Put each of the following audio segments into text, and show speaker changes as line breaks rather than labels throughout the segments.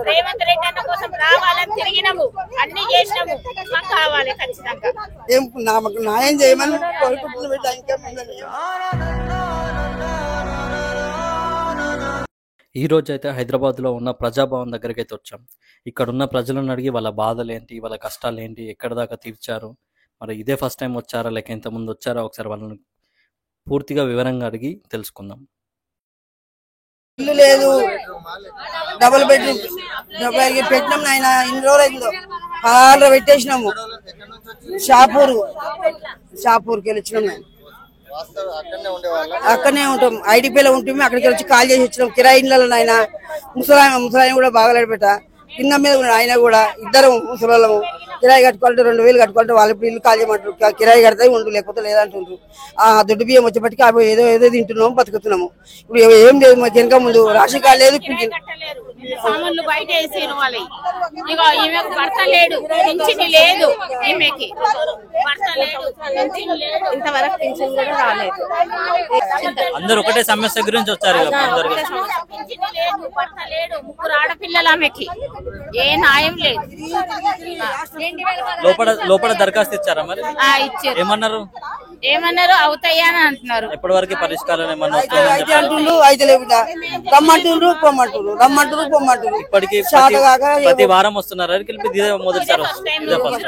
రేవంత్ రెడ్డి అన్న కోసం రావాలని తిరిగినాము, అన్ని చేసినాము, మాకు కావాలి ఖచ్చితంగా.
న్యాయం చేయమని కోరుకుంటున్నాం.
ఈ రోజు అయితే హైదరాబాద్లో ఉన్న ప్రజాభవన్ దగ్గరికి అయితే వచ్చాం. ఇక్కడ ఉన్న ప్రజలను అడిగి వాళ్ళ బాధలు ఏంటి, వాళ్ళ కష్టాలు ఏంటి, ఎక్కడి దాకా తీర్చారు, మరి ఇదే ఫస్ట్ టైం వచ్చారా లేక ఇంతకుముందు వచ్చారా, ఒకసారి వాళ్ళని పూర్తిగా వివరంగా అడిగి తెలుసుకుందాం.
ఇల్లు లేదు, డబుల్ బెడ్రూమ్ పెట్టినాం నాయన. ఇన్ని రోజులు అయిందో 16 పెట్టేసినాము. షాపూర్కి వెళ్ళి వచ్చినాం. నేను అక్కడనే ఉంటాం, ఐడిపిలో ఉంటుంది. అక్కడికి వచ్చి కాల్ చేసి వచ్చినాం. కిరాయి ఇళ్ళలో నాయన ముసలాయన కూడా బాగాలేడు పెట్ట కింద మీద ఉన్నాడు. ఆయన కూడా ఇద్దరం ముసలోళ్ళము. కిరాయి కట్టుకోవాలంటే 2000 కట్టుకోవాలంటే వాళ్ళు ఇల్లు కాల్ చేయమంటారు. కిరాయి కడతాయి ఉండు, లేకపోతే లేదంటుండ్రు. ఆ దొడ్డు బియ్యం వచ్చేపటికి ఏదో ఏదో తింటున్నాము, బతుకుతున్నాము. ఇప్పుడు ఏం లేదు, మాకు వెనక ముందు రాషన్ కార్డు లేదు,
సామాన్లు బయట వేసారు వాళ్ళు. ఇక ఈమెకు భర్త లేడు, పింఛన్ లేదు, ఈమెకి భర్త లేడు, ఇంతవరకు పింఛన్ కూడా రాలేదు.
అందరూ ఒకటే సమస్య గురించి వచ్చారు.
పింఛన్ లేదు, భర్త లేడు, 3 ఆడపిల్లలు ఆమెకి. ఏ న్యాయం లేదు.
లోపల దరఖాస్తు ఇచ్చారా? మరి
ఇచ్చారు.
ఏమన్నారు
అవుతాయా అని అంటున్నారు.
ఎప్పటి వరకు పరిష్కారం
అయితే లేవు. రమ్మంటుండ్రు పొమ్మంటుండ్రు.
ఇప్పటికి ప్రతి వారం వస్తున్నారు. మొదటిసారి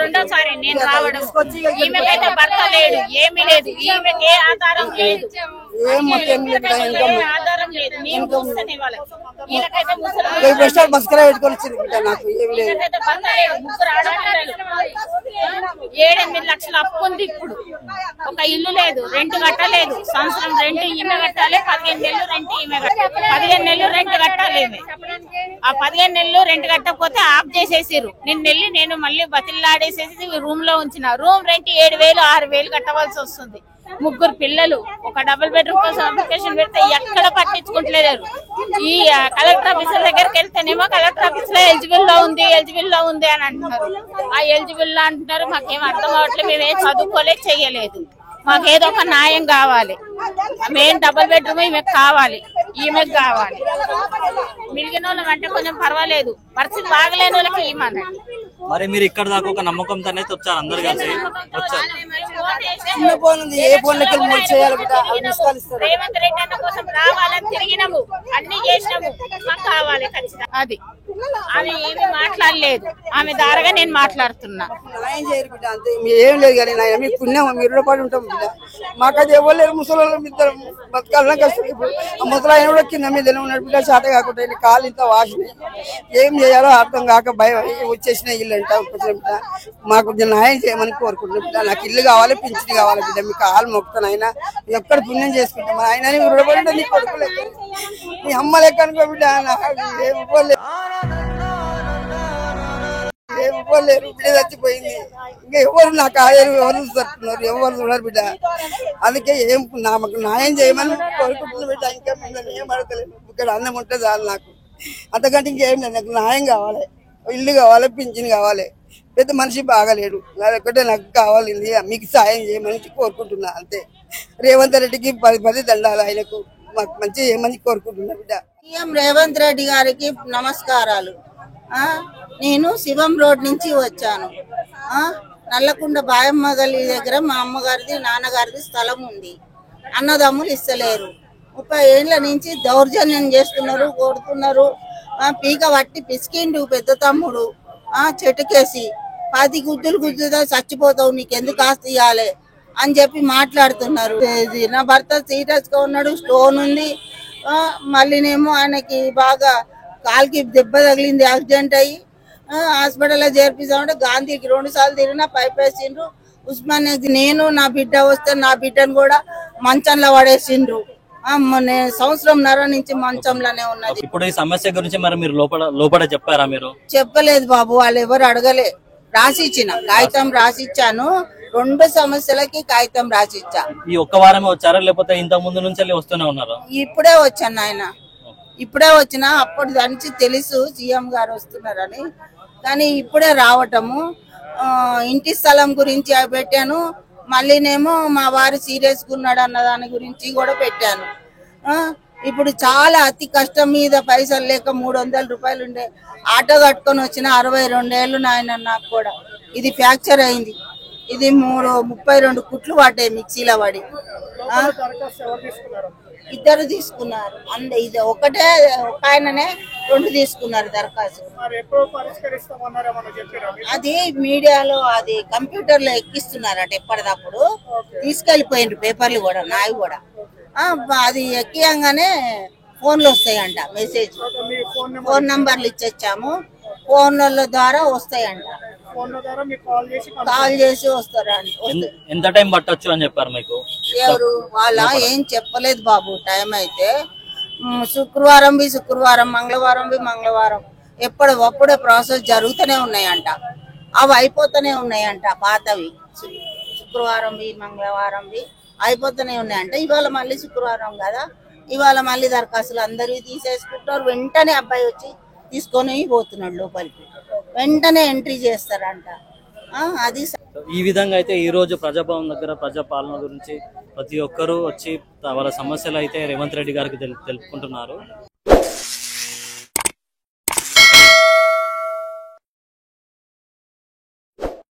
రెండోసారి నేను రావడం. ఈమెకైతే భర్త లేడు, ఏమీ లేదు, ఈమెకి ఏ ఆధారం లేదు, ఆధారం లేదు. నేను చూస్తాను వాళ్ళకి.
బస్కరా పెట్టుకొని వచ్చింది నాకు. ఏం లేదు,
7-8 లక్షల అప్పు ఉంది. ఇప్పుడు ఒక ఇల్లు లేదు, రెంట్ కట్టలేదు. సంవత్సరం రెంట్ ఈమె కట్టాలి, 15 నెలలు రెంట్ ఈమె కట్టాలి. 15 నెలలు రెంట్ కట్టాలి ఈమె. ఆ 15 నెలలు రెంట్ కట్టకపోతే ఆఫ్ చేసేసారు. నేను మళ్ళీ బతిల్లాడేసేసి రూమ్ లో ఉంచిన. రూమ్ రెంట్ 7,000-6,000 కట్టవలసి వస్తుంది. 3 పిల్లలు. ఒక డబుల్ బెడ్రూమ్ కోసం అప్లికేషన్ పెడితే ఎక్కడ పట్టించుకుంటలేరు. ఈ కలెక్టర్ ఆఫీసర్ దగ్గరికి వెళ్తేనేమో కలెక్టర్ ఆఫీస్ లో ఎలిజిబుల్ లో ఉంది అని అంటున్నారు. ఆ ఎలిజిబుల్ లో అంటున్నారు. మాకేం అర్థం కావట్లేదు. మేమేం చదువుకోలేదు, చెయ్యలేదు. మాకేదో ఒక న్యాయం కావాలి. మెయిన్ డబుల్ బెడ్రూమ్ ఈమెకు కావాలి, ఈమెకు కావాలి. మిగిలిన వాళ్ళం అంటే కొంచెం పర్వాలేదు, పరిస్థితి బాగలేని వాళ్ళకి ఏమన్నట్టు.
మరి మీరు ఇక్కడ దాకా ఒక నమ్మకంతో వచ్చారు, అందరు కలిసి వచ్చారు.
రేవంత్ రెడ్డి అన్న కోసం రావాలని తిరిగినాము, అన్ని చేసినాము, మాకు కావాలి ఖచ్చితంగా. అది ఆమె ఏమి మాట్లాడలేదు. ఆమె దారగా నేను మాట్లాడుతున్నా.
ఏం లేదు కానీ నాయన మీకు పుణ్యం, మీరు పాటు ఉంటాం. మాకైతే ఎవరు లేరు, ముసలి ఇద్దరం బతకాలన్నా కష్టం. ఇప్పుడు ఆ ముసలాయన కూడా కింద మీద ఉన్నాడు బిడ్డ. చాట కాకుండా కాలు ఇంత వాసినాయి. ఏం చేయాలో అర్థం కాక భయం వచ్చేసిన ఇల్లు అంట. మాకు న్యాయం చేయమని కోరుకుంటున్నాం బిడ్డ. నాకు ఇల్లు కావాలి, పింఛన్ కావాలి బిడ్డ. మీకు కాలు మొక్కుతాను. ఆయన ఎక్కడ పుణ్యం చేసుకుంటాం. ఆయన రుణపడి నీ కొడుకు లెక్క, నీ అమ్మ లెక్క అనుకో బిడ్డ. ఏం ఇవ్వలేరు, బిడ్డ చచ్చిపోయింది. ఇంకా ఎవరు నాకు ఎవరు తట్టున్నారు, ఎవరు చూడరు బిడ్డ. అందుకే మాకు న్యాయం చేయమని కోరుకుంటున్నా బిడ్డ. ఇంకా మిమ్మల్ని ఏం అడగలేదు. ఇక్కడ అన్నం ఉంటే చాలు నాకు. అంతకంటే ఇంకేం లేదు. నాకు న్యాయం కావాలి, ఇల్లు కావాలి, పింఛన్ కావాలి. పెద్ద మనిషి బాగాలేడు, అదొక్కటే నాకు కావాలి. మీకు సాయం చేయమని కోరుకుంటున్నా అంతే. రేవంత్ రెడ్డికి 10 దండాలు. ఆయనకు మాకు మంచి ఏమని కోరుకుంటున్నా బిడ్డ.
సీఎం రేవంత్ రెడ్డి గారికి నమస్కారాలు. నేను శివం రోడ్ నుంచి వచ్చాను. నల్లకుండ బాయమ్మ గల్లి దగ్గర మా అమ్మగారిది నాన్నగారిది స్థలం ఉంది. అన్నదమ్ములు ఇస్తలేరు. 30 ఏళ్ల నుంచి దౌర్జన్యం చేస్తున్నారు, కొడుతున్నారు. పీక పట్టి పిసికిండు పెద్ద తమ్ముడు. చెట్టుకేసి 10 గుద్దులు గుద్దుతా చచ్చిపోతావు, నీకెందుకు ఆస్తి ఇవ్వాలి అని చెప్పి మాట్లాడుతున్నారు. నా భర్త సీరియస్ గా ఉన్నాడు, స్టోన్ ఉంది. మళ్ళీనేమో ఆయనకి బాగా కాలుకి దెబ్బ తగిలింది, యాక్సిడెంట్ అయ్యి హాస్పిటల్లో చేర్పిస్తామంటే గాంధీకి 2 సార్లు తిరిగినా పైపేసిండ్రు. ఉస్మానియాకి నేను నా బిడ్డ వస్తే నా బిడ్డను కూడా మంచంలో పడేసిండ్రు. సంవత్సరంన్నర నుంచి మంచంలోనే ఉన్నది.
ఇప్పుడు ఈ సమస్య గురించి మరి మీరు లోపల చెప్పారా? మీరు
చెప్పలేదు బాబు, వాళ్ళు ఎవరు అడగలే. రాసిచ్చిన కాగితం రాసిచ్చాను. 2 సమస్యలకి కాగితం రాసిచ్చా.
ఈ ఒక్క వారమే వచ్చారా లేకపోతే ఇంత ముందు నుంచి వస్తూనే ఉన్నారా?
ఇప్పుడే వచ్చాను ఆయన, ఇప్పుడే వచ్చినా. అప్పుడు దానికి తెలుసు సీఎం గారు వస్తున్నారని, కానీ ఇప్పుడే రావటము. ఇంటి స్థలం గురించి పెట్టాను. మళ్ళీనేమో మా వారు సీరియస్గా ఉన్నాడు అన్న దాని గురించి కూడా పెట్టాను. ఇప్పుడు చాలా అతి కష్టం మీద పైసలు లేక 300 రూపాయలు ఉండే ఆటో కట్టుకొని వచ్చిన 62 ఏళ్ళు నాయన నాకు కూడా ఇది ఫ్రాక్చర్ అయింది. ఇది 32 కుట్లు పడ్డాయి మిక్సీలో పడి. ఇద్దరు తీసుకున్నారు ఇది ఒకటే ఒక ఆయననే 2 తీసుకున్నారు దరఖాస్తు. అది మీడియాలో అది కంప్యూటర్ లో ఎక్కిస్తున్నారట ఎప్పటిదప్పుడు తీసుకెళ్లిపోయిండ్రు పేపర్లు కూడా నావి కూడా. అది ఎక్కియంగానే ఫోన్లు వస్తాయంట మెసేజ్. ఫోన్ నంబర్లు ఇచ్చాము ఫోన్ల ద్వారా వస్తాయంట. కాల్ చేసి వస్తారంట.
ఎంత టైం పట్టొచ్చు అని చెప్పారు మీకు?
ఎవరు వాళ్ళ ఏం చెప్పలేదు బాబు. టైం అయితే శుక్రవారం మంగళవారం ఎప్పుడప్పుడే ప్రాసెస్ జరుగుతూనే ఉన్నాయంట. అవి అయిపోతూనే ఉన్నాయంట పాతవి. శుక్రవారంవి మంగళవారంవి అయిపోతూనే ఉన్నాయంట. ఇవాళ మళ్ళీ శుక్రవారం కదా, ఇవాళ మళ్ళీ దరఖాస్తులు అందరివి తీసేసుకుంటారు. వెంటనే అబ్బాయి వచ్చి తీసుకొని పోతున్నాడు లోపలికి, వెంటనే ఎంట్రీ చేస్తారంట. అది
ఈ విధంగా అయితే ఈ రోజు ప్రజాభవన్ దగ్గర ప్రజాపాలన గురించి ప్రతి ఒక్కరూ వచ్చి వాళ్ళ సమస్యలు అయితే రేవంత్ రెడ్డి గారికి తెలుపుకుంటున్నారు.